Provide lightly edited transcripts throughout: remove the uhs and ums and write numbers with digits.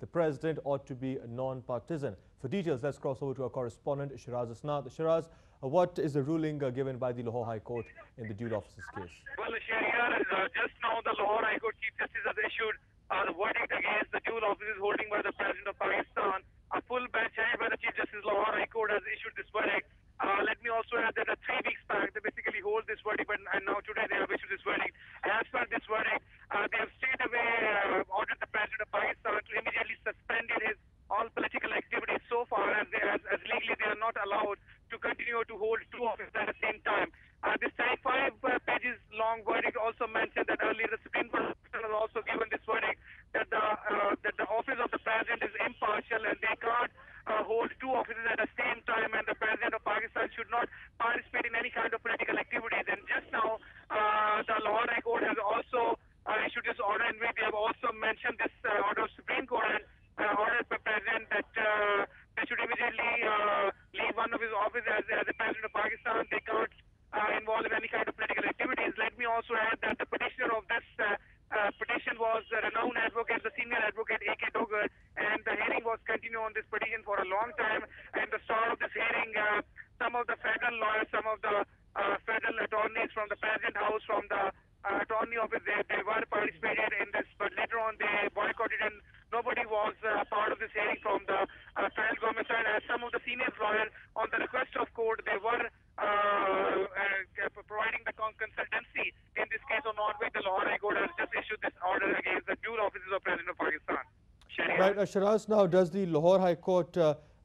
the president ought to be non-partisan. For details, let's cross over to our correspondent, Shiraz Asnath. Shiraz, what is the ruling given by the Lahore High Court in the dual officers case? Well, Shahriar, just now the Lahore High Court Chief Justice has issued the verdict against the dual officers holding by the President of Pakistan. A full bench headed by the Chief Justice Lahore High Court has issued this verdict. Let me also add that 3 weeks back they basically hold this verdict, and now today they have issued this verdict. As per this verdict, they have straight away ordered the President of Pakistan to immediately suspend his all political activities so far as legally they are not allowed to continue to hold 2 offices at the same time. This 35 pages long verdict also mentioned that earlier the Supreme Court has also given this verdict that the office of the President is impartial and they can't hold 2 offices at the same time, and the President of Pakistan should not participate in any kind of political activities. And just now, the Lahore High Court has also issued this order in which they have also mentioned this order of Supreme Court and ordered the President that they should immediately leave one of his offices as the President of Pakistan. They can't involved in any kind of political activities. Let me also add that the petitioner of this petition was renowned advocate, the senior advocate A.K. Dogger, and the hearing was continued on this petition for a long time. And the start of this hearing, some of the federal lawyers, some of the federal attorneys from the President House, from the attorney office, they were participated in this, but later on they boycotted and nobody was part of this hearing from the federal government side. As some of the senior lawyers, on the request of court, they were providing the consultancy in this case or not, which the Lahore High Court has just issued this order against the dual offices of President of Pakistan. Right, Shiraz, now does the Lahore High Court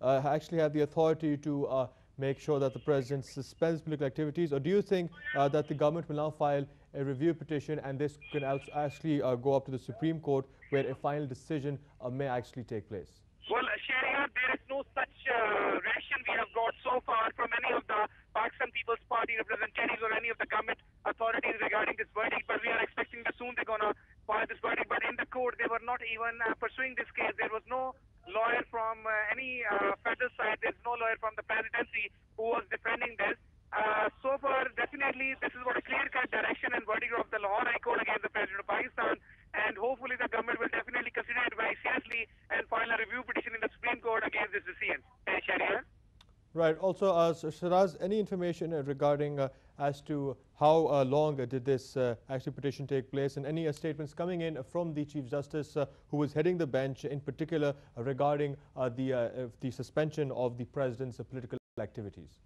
actually have the authority to make sure that the president suspends political activities, or do you think that the government will now file a review petition and this can actually go up to the Supreme Court where a final decision may actually take place? Well, Shahriar, there is no such reaction we have got so far from any of the Pakistan People's Party representatives or any of the government authorities regarding this verdict, but we are expecting that soon they're going to file this verdict. But in the court, they were not even pursuing this case. There was no lawyer from any federal side. There's no lawyer from the presidency who was defending this. So far, definitely, this is what a clear-cut direction and verdict of the Lahore High Court against the President of Pakistan, and hopefully the government will definitely consider it very seriously and file a review petition in the Supreme Court against this decision. Shahriar? Right. Also, Shiraz, any information regarding as to how long did this actually petition take place, and any statements coming in from the Chief Justice who was heading the bench, in particular regarding the suspension of the President's political activities?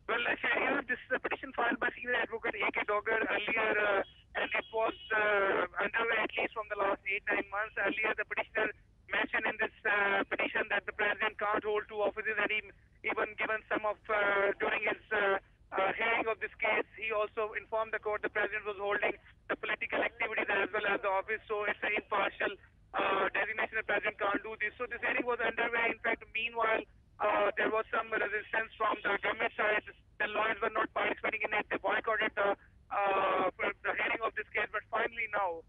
Well, Shahriar, this is a petition filed by senior advocate A.K. Dogger earlier, and it was underway at least from the last 8-9 months. Earlier, the petitioner mentioned in this petition that the President can't hold 2 offices, and he even given some of, during his hearing of this case, he also informed the court the President was holding the political activities as well as the office, so it's an impartial designation. The President can't do this. So this hearing was underway. In fact, meanwhile, there was some resistance from the government side. The lawyers were not participating in it. They boycotted the hearing of this case. But finally now,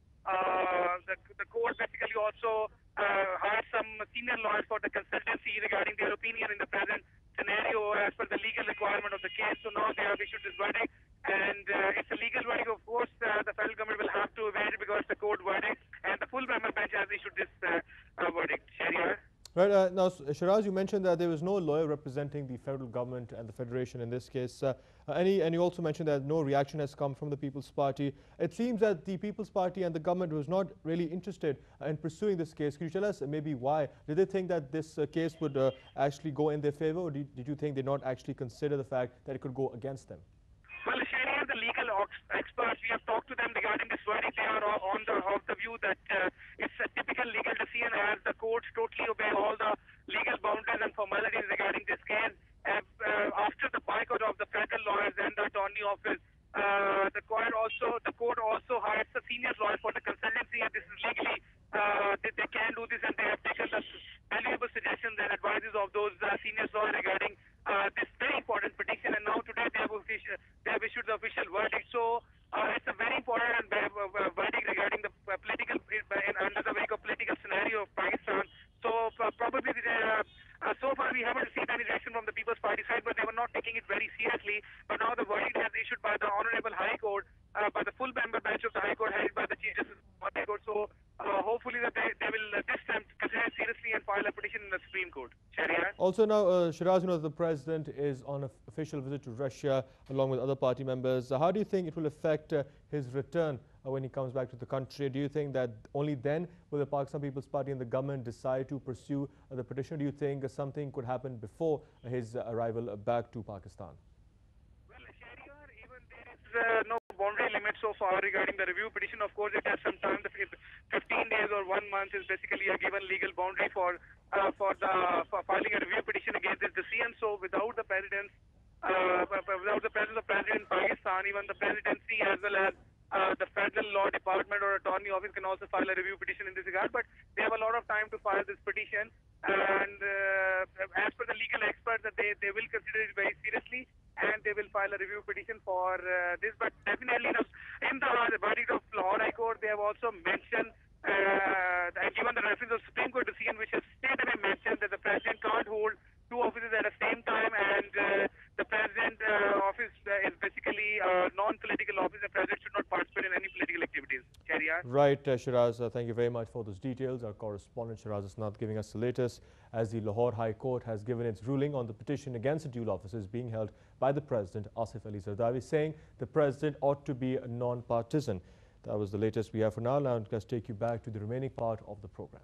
the court basically also hired some senior lawyers for the consultancy regarding their opinion in the present scenario as per the legal requirement of the case. So now they have issued this verdict, and it's a legal verdict. Of course, the federal government will have to wait because it's a court verdict, and the full member bench has issued this verdict. Shahriar? Right. Now, Shiraz, you mentioned that there was no lawyer representing the federal government and the federation in this case. And you also mentioned that no reaction has come from the People's Party. It seems that the People's Party and the government was not really interested in pursuing this case. Could you tell us maybe why? Did they think that this case would actually go in their favor, or did you think they not actually consider the fact that it could go against them? Well, Shahriar, the legal experts, we have talked to them regarding this verdict. They are of the view that it's a typical legal decision as the courts totally obey all the legal boundaries and formalities regarding this case. After the boycott of the federal lawyers and the attorney office, the court also hires a senior lawyer for the consultancy, and this is legally they can do this, and they have taken the valuable suggestions and advices of those senior lawyers regarding this very important petition. And now today they have issued the official verdict. So it's a very important verdict regarding the political under the wake of political scenario of Pakistan. So probably so far we haven't received any reaction from the People's Party side, but they were not taking it very seriously. But now the verdict has issued by the Honorable High Court, by the full member bench of the High Court, headed by the Chief Justice of the High Court. So hopefully that they will this time consider it seriously in the Supreme Court. Shahryar? Also now, Shiraz, the president is on an official visit to Russia along with other party members. How do you think it will affect his return when he comes back to the country? Do you think that only then will the Pakistan People's Party and the government decide to pursue the petition? Do you think something could happen before his arrival back to Pakistan? Well, Shahryar, even there is no boundary limit so far regarding the review petition. Of course, it has some time. The 15 days or 1 month is basically a given legal boundary for filing a review petition against this decision. So without the presence of President Pakistan, even the presidency as well as the Federal Law Department or Attorney Office can also file a review petition in this regard. But they have a lot of time to file this petition, and as per the legal experts, that they will consider it very seriously, and they will file a review petition for this. But definitely, in the verdict of Lahore High Court, they have also mentioned and given the reference of Supreme Court decision, which has stated and mentioned that the president can't hold two offices at the same time, and the president office is basically a non-political office. The president should not participate in any political activities. Shahryar? Right, Shiraz, thank you very much for those details. Our correspondent Shiraz is not giving us the latest, as the Lahore High Court has given its ruling on the petition against the dual offices being held by the President Asif Ali Zardari, saying the President ought to be non-partisan. That was the latest we have for now. Now, let's take you back to the remaining part of the program.